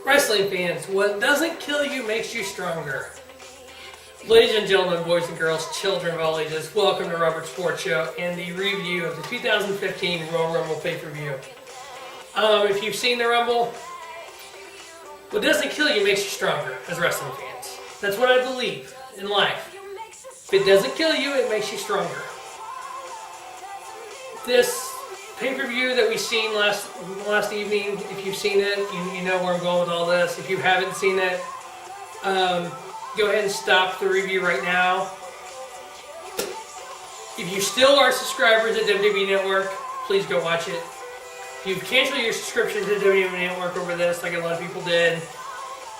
Wrestling fans, what doesn't kill you makes you stronger. Ladies and gentlemen, boys and girls, children of all ages, welcome to Robert Sports Show and the review of the 2015 Royal Rumble pay-per-view. If you've seen the Rumble, what doesn't kill you makes you stronger as wrestling fans. That's what I believe in life. If it doesn't kill you, it makes you stronger. This pay-per-view that we seen last evening, if you've seen it, you know where I'm going with all this. If you haven't seen it, go ahead and stop the review right now. If you still are subscribers at WWE Network, please go watch it. If you've canceled your subscription to WWE Network over this, like a lot of people did,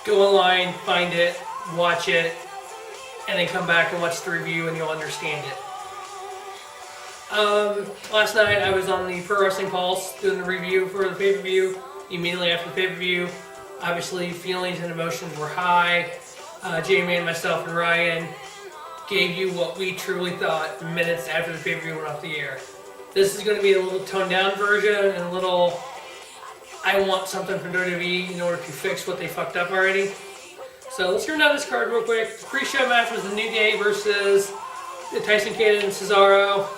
go online, find it, watch it, and then come back and watch the review and you'll understand it. Last night I was on the Pro Wrestling Pulse doing the review for the pay-per-view. Immediately after the pay-per-view, obviously feelings and emotions were high. Jamie and myself and Ryan gave you what we truly thought minutes after the pay-per-view went off the air. This is going to be a little toned-down version and a little I want something from WWE in order to fix what they fucked up already. So let's run down this card real quick. The pre-show match was the New Day versus Tyson Kidd and Cesaro.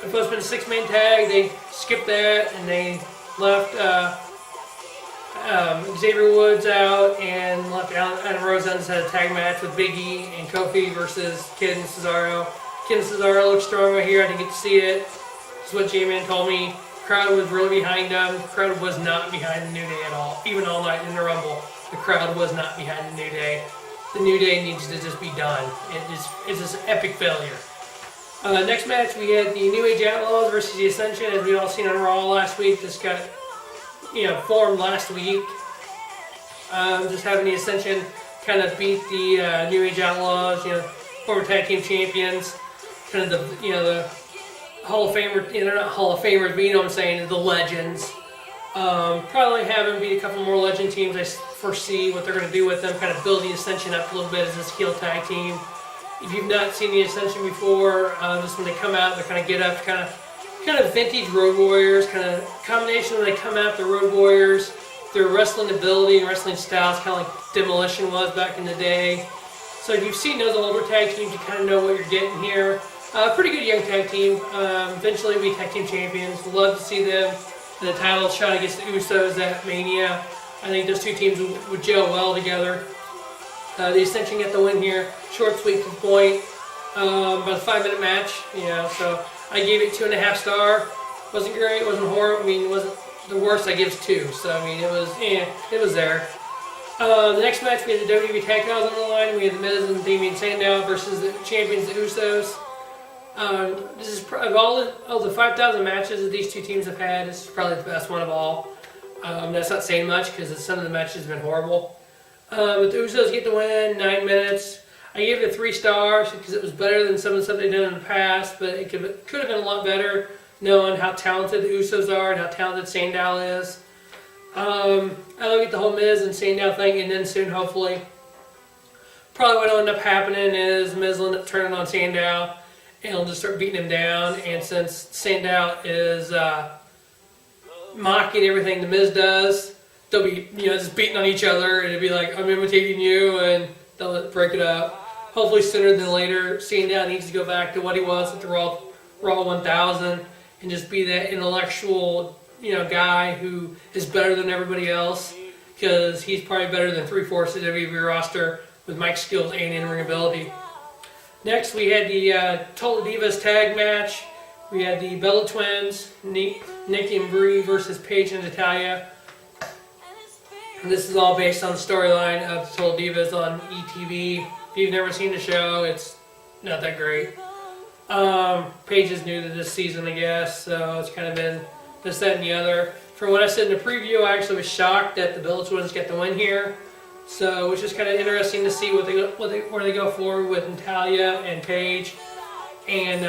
It was supposed to be a six-man tag. They skipped that and they left Xavier Woods out and left Adam Rose on had a tag match with Big E and Kofi versus Kidd and Cesaro. Kidd and Cesaro look strong right here. I didn't get to see it. That's what J-Man told me. The crowd was really behind them. The crowd was not behind the New Day at all. Even all night in the Rumble, the crowd was not behind the New Day. The New Day needs to just be done. It's just an epic failure. Next match, we had the New Age Outlaws versus the Ascension, as we all seen on Raw last week. This got, formed last week. Just having the Ascension kind of beat the New Age Outlaws, former tag team champions, kind of the Hall of Famer, they're not Hall of Famers, but you know what I'm saying, the legends. Probably have them beat a couple more legend teams. I foresee what they're going to do with them, kind of build the Ascension up a little bit as this heel tag team. If you've not seen the Ascension before, just when they come out, they kind of get up, kind of vintage Road Warriors, kind of combination when they come out, the Road Warriors, their wrestling ability and wrestling styles, kind of like Demolition was back in the day. So if you've seen those older tag teams, you kind of know what you're getting here. Pretty good young tag team. Eventually be tag team champions. Love to see them in the title shot against the Usos at Mania. I think those two teams would gel well together. The Ascension get the win here. Short, sweet, to the point. About a 5-minute match. So I gave it 2.5 stars. Wasn't great. Wasn't horrible. It wasn't the worst. I give 2. So it was there. The next match we had the WWE Tag Titles on the line. We had The Miz and Damien Sandow versus the champions, the Usos. This is of all the 5,000 matches that these two teams have had. This is probably the best one of all. That's not saying much because some of the matches have been horrible. But the Usos get the win, 9 minutes. I gave it 3 stars because it was better than some of the stuff they've done in the past, but it could have been a lot better knowing how talented the Usos are and how talented Sandow is. I look at the whole Miz and Sandow thing, and then soon, hopefully, probably what will end up happening is Miz will end up turning on Sandow, and he'll just start beating him down. And since Sandow is mocking everything the Miz does, they'll be just beating on each other, and it'll be like, I'm imitating you, and they'll break it up. Hopefully sooner than later, Sandow needs to go back to what he was at the Raw 1000 and just be that intellectual guy who is better than everybody else, because he's probably better than 3/4 of the WWE roster with mic skills and in-ring ability. Next, we had the Total Divas tag match. We had the Bella Twins, Nikki and Brie versus Paige and Natalya. And this is all based on the storyline of the Total Divas on ETV. If you've never seen the show, it's not that great. Paige is new to this season, I guess, so it's kind of been this, that, and the other. From what I said in the preview, I actually was shocked that the Bella Twins get the win here. So it's just kind of interesting to see where they go forward with Natalya and Paige. And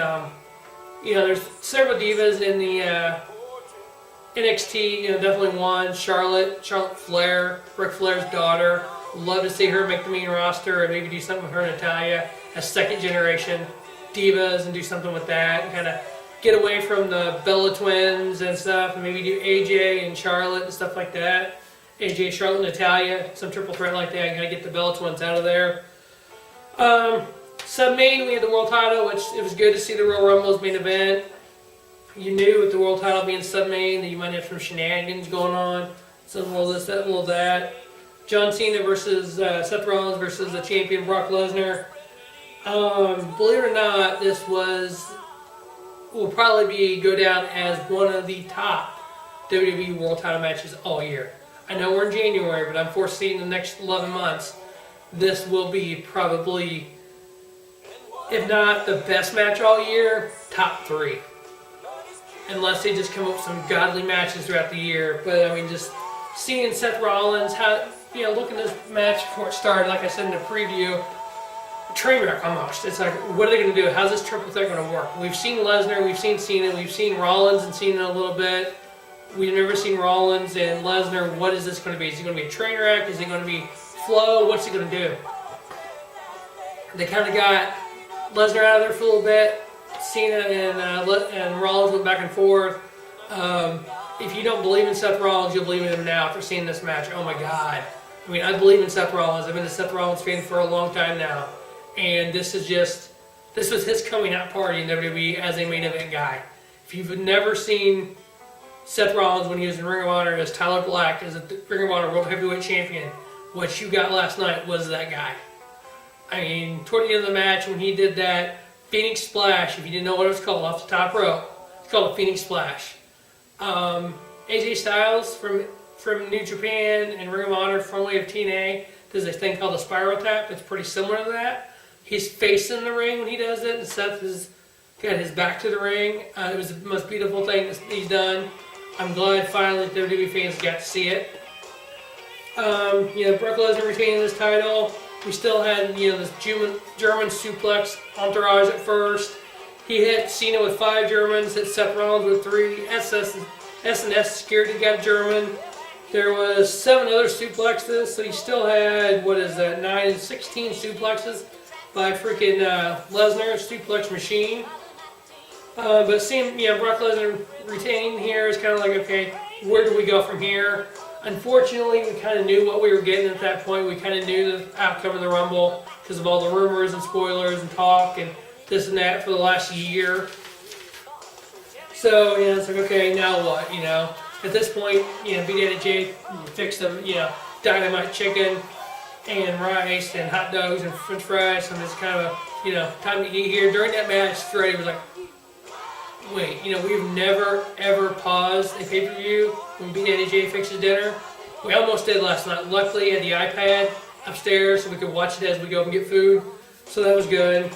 there's several divas in the NXT. Definitely one, Charlotte Flair, Ric Flair's daughter. Love to see her make the main roster, and maybe do something with her and Natalya as second generation divas, and do something with that, and kind of get away from the Bella Twins and stuff, and maybe do AJ and Charlotte and stuff like that. AJ, Charlotte, Natalia, some triple threat like that. Gotta get the belts once out of there. Sub-main, we had the world title, which it was good to see the Royal Rumble's main event. You knew with the world title being sub-main that you might have some shenanigans going on. Some little this, that, little that. John Cena versus Seth Rollins versus the champion Brock Lesnar. Believe it or not, this will probably go down as one of the top WWE World Title matches all year. I know we're in January, but I'm foreseeing the next 11 months, this will be probably, if not the best match all year, top 3. Unless they just come up with some godly matches throughout the year. But I mean, just seeing Seth Rollins, looking at this match before it started, like I said in the preview, train wreck almost. It's like, what are they going to do? How's this triple threat going to work? We've seen Lesnar, we've seen Cena, we've seen Rollins and Cena a little bit. We've never seen Rollins and Lesnar. What is this going to be? Is it going to be a train wreck? Is it going to be flow? What's it going to do? They kind of got Lesnar out of there for a little bit. Cena and Rollins went back and forth. If you don't believe in Seth Rollins, you'll believe in him now after seeing this match. Oh my God. I mean, I believe in Seth Rollins. I've been a Seth Rollins fan for a long time now. And this was his coming out party in WWE as a main event guy. If you've never seen Seth Rollins when he was in Ring of Honor as Tyler Black, as a Ring of Honor World Heavyweight Champion, what you got last night was that guy. I mean, toward the end of the match when he did that Phoenix Splash, if you didn't know what it was called, off the top rope, it's called a Phoenix Splash. AJ Styles from New Japan and Ring of Honor, formerly of TNA, does this thing called a spiral tap. It's pretty similar to that. He's facing the ring when he does it, and Seth has got his back to the ring. It was the most beautiful thing that he's done. I'm glad finally WWE fans got to see it. Brock Lesnar retaining his title. We still had this German suplex entourage at first. He hit Cena with 5 Germans, hit Seth Rollins with 3. S&S security got German. There was 7 other suplexes, so he still had 9 and 16 suplexes by freaking Lesnar, suplex machine. But seeing Brock Lesnar retain here is kind of like, okay, where do we go from here? Unfortunately, we kind of knew what we were getting at that point. We kind of knew the outcome of the Rumble because of all the rumors and spoilers and talk and this and that for the last year. So, it's like, okay, now what, At this point, BDJ fixed them, dynamite chicken and rice and hot dogs and french fries, and it's kind of, time to eat here. During that match, Freddie was like, wait, we've never, ever paused a pay-per-view when BDJ fixes dinner. We almost did last night. Luckily, I had the iPad upstairs so we could watch it as we go up and get food. So that was good.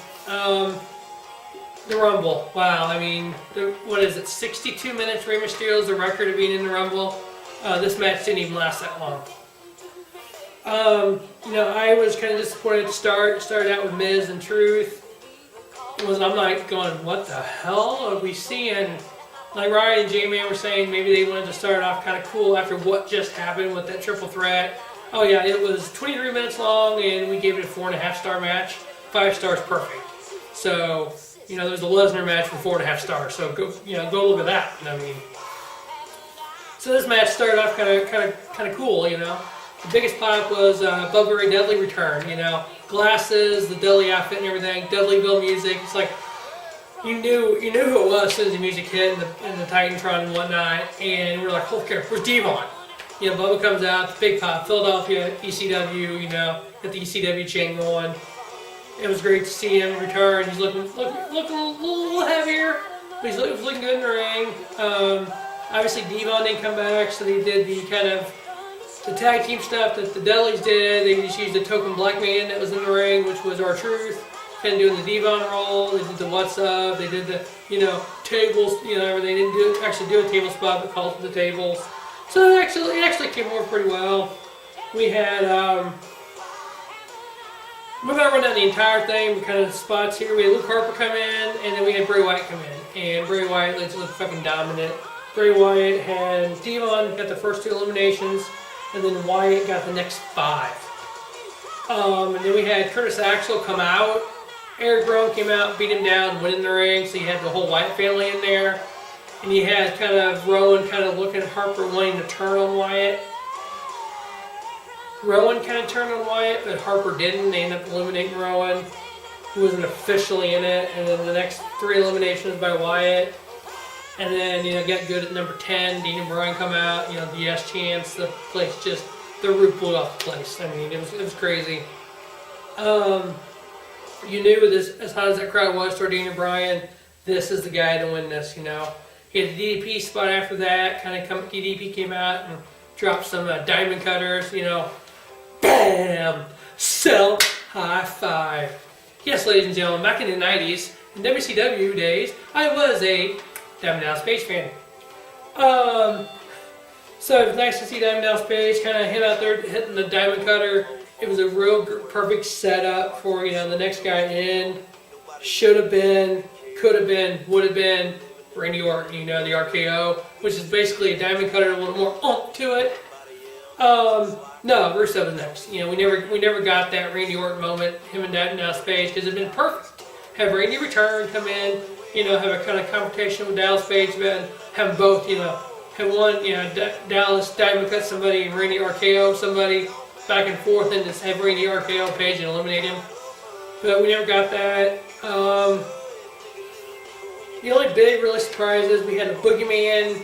The Rumble. Wow, I mean, 62 minutes Rey Mysterio is the record of being in the Rumble. This match didn't even last that long. I was kind of disappointed at the start. It started out with Miz and Truth. I'm like going, what the hell are we seeing? Like Ryan and J-Man were saying, maybe they wanted to start off kind of cool after what just happened with that triple threat. Oh yeah, it was 23 minutes long, and we gave it a 4.5 star match. 5 stars perfect. So, there's a Lesnar match for 4.5 stars. So go look at that. I mean, so this match started off kind of cool. The biggest pop was Bubba Ray Dudley return. Glasses, the Dudley outfit, and everything. Dudleyville music. It's like you knew who it was as soon as the music hit in the Titantron and whatnot. And we're like, holy cow, where's Devon? Bubba comes out, the big pop, Philadelphia, ECW. Got the ECW chain going. It was great to see him return. He's looking a little heavier, but he was looking good in the ring. Obviously, Devon didn't come back, so they did the kind of the tag team stuff that the Dudleys did. They just used the token black man that was in the ring, which was R-Truth. Kind of doing the Devon roll. They did the what's up. They did the tables. Everything. They didn't actually do a table spot, but called for the tables. So it actually came over pretty well. We had. We're going to run down the entire thing, kind of spots here. We had Luke Harper come in, and then we had Bray Wyatt come in. And Bray Wyatt looked fucking dominant. Bray Wyatt had Devon got the first 2 eliminations, and then Wyatt got the next 5. And then we had Curtis Axel come out. Eric Rowan came out, beat him down, went in the ring, so you had the whole Wyatt family in there. And you had kind of Rowan kind of looking at Harper wanting to turn on Wyatt. Rowan kind of turned on Wyatt, but Harper didn't. They ended up eliminating Rowan, who wasn't officially in it. And then the next 3 eliminations by Wyatt. And then, got good at number 10. Dean and Bryan come out, the Yes Chance. The place just, the roof blew off the place. I mean, it was crazy. You knew this, as hot as that crowd was toward Dean and Bryan, this is the guy to win this, He had the DDP spot after that. DDP came out and dropped some diamond cutters, Bam! Self high five. Yes, ladies and gentlemen, back in the 90s, in WCW days, I was a Diamond Dallas Page fan. So it was nice to see Diamond Dallas Page kind of hit out there, hitting the diamond cutter. It was a real perfect setup for, the next guy in. Should have been, could have been, would have been Randy Orton, the RKO, which is basically a diamond cutter, a little more oomph to it. No, Rusev was next. We never got that Randy Orton moment, him and Diamond Dallas Page, because it'd been perfect. Have Randy return, come in, have a kind of confrontation with Dallas Page, and have them both, have one, Dallas diamond cut somebody and Randy RKO somebody back and forth, and just have Randy RKO Page and eliminate him. But we never got that. The only big really surprises, we had the Boogeyman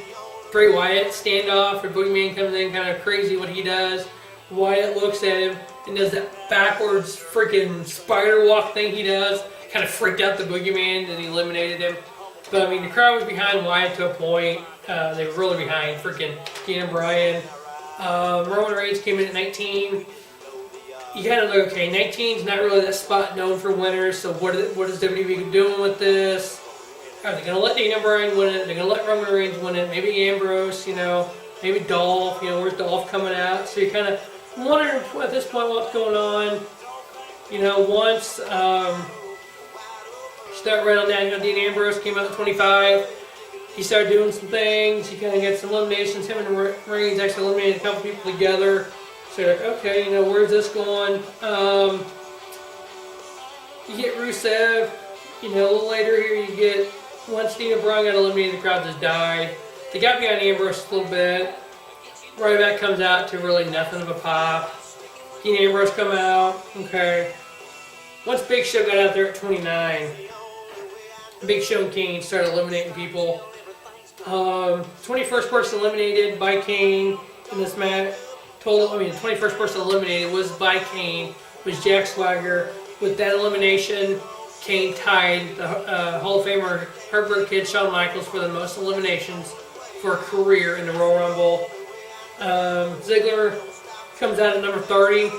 Bray Wyatt standoff, where Boogeyman comes in kind of crazy what he does. Wyatt looks at him and does that backwards freaking spider walk thing he does. Kind of freaked out the Boogeyman and he eliminated him. But I mean, the crowd was behind Wyatt to a point. They were really behind freaking Dean and Bryan. Roman Reigns came in at 19. You gotta look, okay, 19 is not really that spot known for winners, so what is WWE doing with this? Are they gonna let Dean and Bryan win it? They're gonna let Roman Reigns win it? Maybe Ambrose, maybe Dolph, where's Dolph coming out? So you kind of wondering at this point what's going on. Once start right on that, Dean Ambrose came out at 25. He started doing some things. He kind of got some eliminations. Him and Reigns actually eliminated a couple people together. So you're like, okay, where's this going? You get Rusev. A little later here, you get once Dean and Bryan got eliminated, the crowd just died. They got behind Ambrose a little bit. Ryback comes out to really nothing of a pop. Dean and Ambrose come out. Okay. Once Big Show got out there at 29, Big Show and Kane started eliminating people. 21st person eliminated by Kane in this match. The 21st person eliminated was by Kane, was Jack Swagger. With that elimination, Kane tied the Hall of Famer Heartbreak Kid Shawn Michaels for the most eliminations for a career in the Royal Rumble. Ziggler comes out at number 30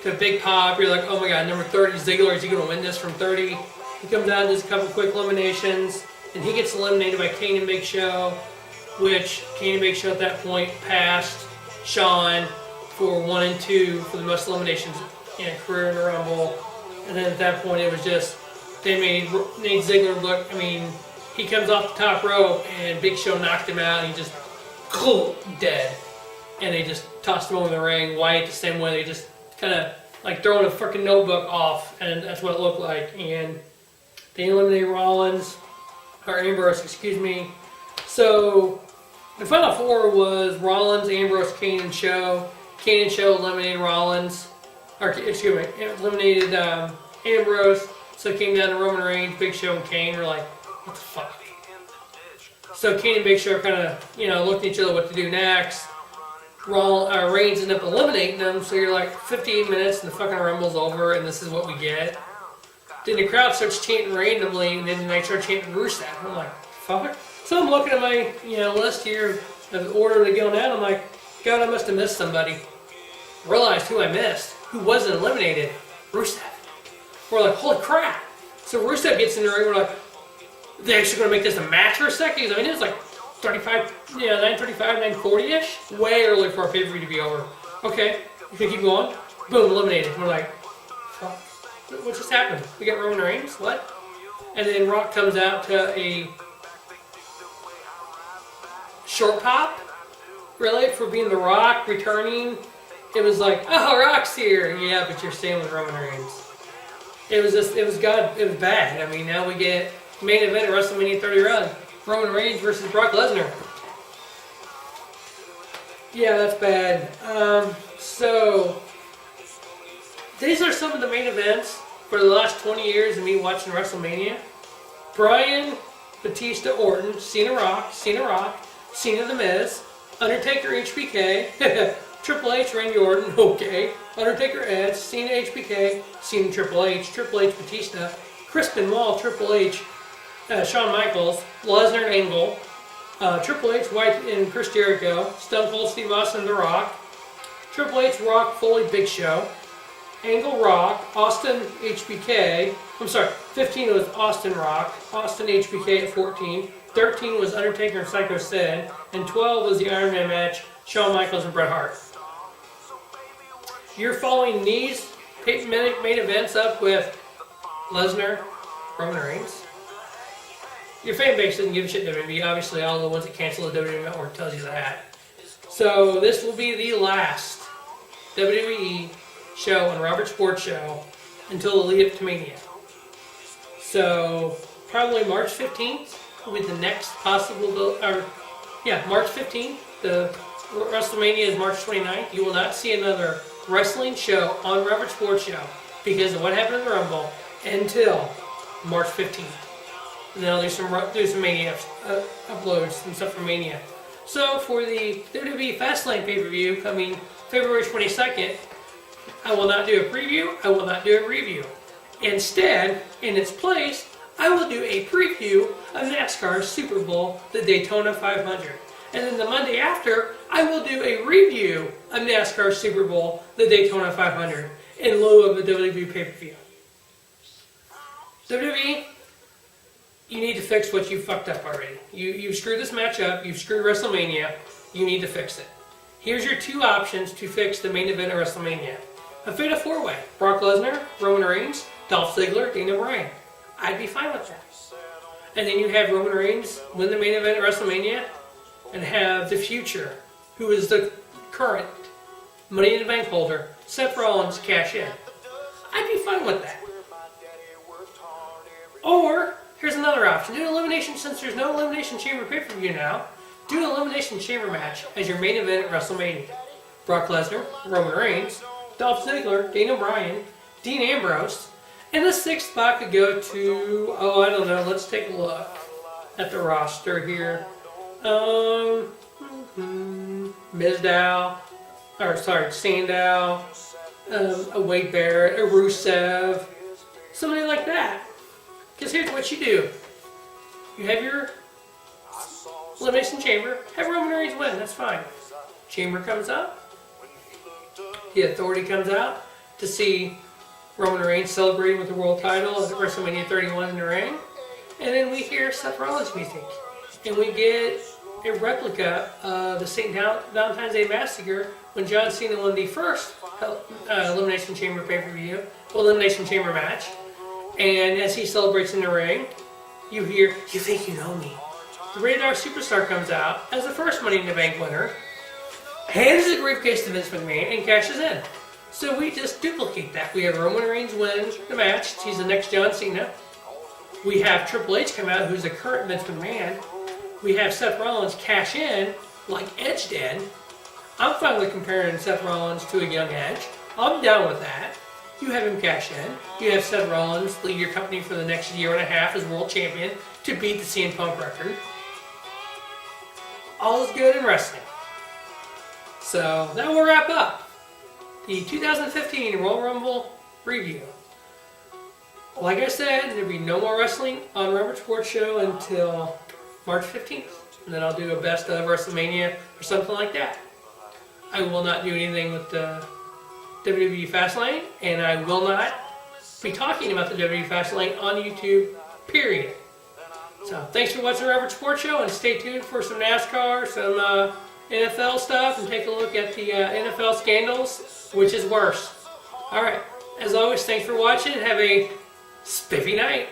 to a big pop. You're like, oh my god, number 30 Ziggler, is he going to win this from 30? He comes out and does a couple quick eliminations, and he gets eliminated by Kane and Big Show, which Kane and Big Show at that point passed Shawn for 1 and 2 for the most eliminations in a career in the Rumble. And then at that point, it was just, they made Ziggler look, he comes off the top rope, and Big Show knocked him out, and he just, dead. And they just tossed him over the ring. Wyatt the same way, they just kind of like throwing a freaking notebook off, and that's what it looked like. And they eliminated Ambrose, excuse me. So, the final four was Rollins, Ambrose, Kane, and Show. Kane and Show eliminated Rollins. Eliminated Ambrose. So it came down to Roman Reigns, Big Show, and Kane. We're like, what the fuck? So Kane and Big Show kind of, looked at each other what to do next. Reigns ended up eliminating them. So you're like, 15 minutes and the fucking Rumble's over, and this is what we get. Then the crowd starts chanting randomly, and then they start chanting Rusev. I'm like, fuck. So I'm looking at my, list here of the order they're going out. I'm like, God, I must have missed somebody. Realized who I missed. Who wasn't eliminated? Rusev. We're like, holy crap. So Rusev gets in the ring. We're like, they're actually going to make this a match for a second? Because it was like 9:35, 9:40-ish. Way early for our pay-per-view to be over. Okay, we can keep going. Boom, eliminated. We're like, fuck. What just happened? We got Roman Reigns? What? And then Rock comes out to a short pop. Really? For being The Rock, returning. It was like, oh, Rock's here. Yeah, but you're staying with Roman Reigns. It was bad. Now we get main event at WrestleMania 30 Roman Reigns versus Brock Lesnar. Yeah, that's bad. So, these are some of the main events for the last 20 years of me watching WrestleMania. Bryan, Batista, Orton, Cena Rock, Cena The Miz, Undertaker, HBK, Triple H, Randy Orton, okay, Undertaker, Edge, Cena, HBK, Cena, Triple H, Batista, Chris Benoit, Triple H, Shawn Michaels, Lesnar and Angle, Triple H, White and Chris Jericho, Stone Cold Steve Austin, The Rock, Triple H, Rock, Foley, Big Show, Angle, Rock, Austin, HBK. I'm sorry, 15 was Austin Rock, Austin, HBK at 14. 13 was Undertaker and Psycho Sid, and 12 was the Iron Man match, Shawn Michaels and Bret Hart. You're following these main events up with Lesnar, Roman Reigns. Your fan base doesn't give a shit WWE. Obviously, all the ones that cancel the WWE Network tells you that. So this will be the last WWE show on Robert Sports Show until the lead up to Mania. So probably March 15th will be the next possible, March 15th. The WrestleMania is March 29th. You will not see another wrestling show on Robert Sports Show because of what happened in the Rumble until March 15th. And then I'll do some Mania uploads and stuff for Mania. So for the WWE Fastlane pay-per-view coming February 22nd, I will not do a preview, I will not do a review. Instead, in its place, I will do a preview of NASCAR's Super Bowl, the Daytona 500. And then the Monday after, I will do a review of NASCAR's Super Bowl, the Daytona 500, in lieu of a WWE pay-per-view. WWE, you need to fix what you fucked up already. You screwed this match up, you've screwed WrestleMania, you need to fix it. Here's your two options to fix the main event of WrestleMania. A fatal four-way, Brock Lesnar, Roman Reigns, Dolph Ziggler, Daniel Bryan. I'd be fine with that. And then you have Roman Reigns win the main event at WrestleMania and have the future, who is the current Money in the Bank holder, Seth Rollins, cash in. I'd be fine with that. Or, here's another option. Do an elimination, since there's no Elimination Chamber pay-per-view now, do an Elimination Chamber match as your main event at WrestleMania. Brock Lesnar, Roman Reigns, Dolph Ziggler, Daniel Bryan, Dean Ambrose, and the sixth spot could go to, I don't know, let's take a look at the roster here. Sandow, a Wade Barrett, a Rusev, somebody like that. Because here's what you do. You have your Elimination Chamber, have Roman Reigns win, that's fine. Chamber comes up, the Authority comes out to see Roman Reigns celebrating with the world title at WrestleMania 31 in the ring. And then we hear Seth Rollins music. And we get a replica of the St. Valentine's Day Massacre when John Cena won the first Elimination Chamber pay-per-view, Elimination Chamber match. And as he celebrates in the ring, you hear, "You think you know me." The Rated R Superstar comes out as the first Money in the Bank winner, hands the briefcase to Vince McMahon, and cashes in. So we just duplicate that. We have Roman Reigns win the match. He's the next John Cena. We have Triple H come out, who's the current Vince McMahon. We have Seth Rollins cash in, like Edge did. I'm fine with comparing Seth Rollins to a young Edge. I'm down with that. You have him cash in. You have Seth Rollins lead your company for the next year and a half as world champion to beat the CM Punk record. All is good in wrestling. So that will wrap up the 2015 Royal Rumble review. Like I said, there'll be no more wrestling on Robert Sports Show until March 15th. And then I'll do a best of WrestleMania or something like that. I will not do anything with the WWE Fastlane, and I will not be talking about the WWE Fastlane on YouTube, period. So thanks for watching the Robert Sports Show, and stay tuned for some NASCAR, some NFL stuff, and take a look at the NFL scandals, which is worse. Alright, as always, thanks for watching, and have a spiffy night.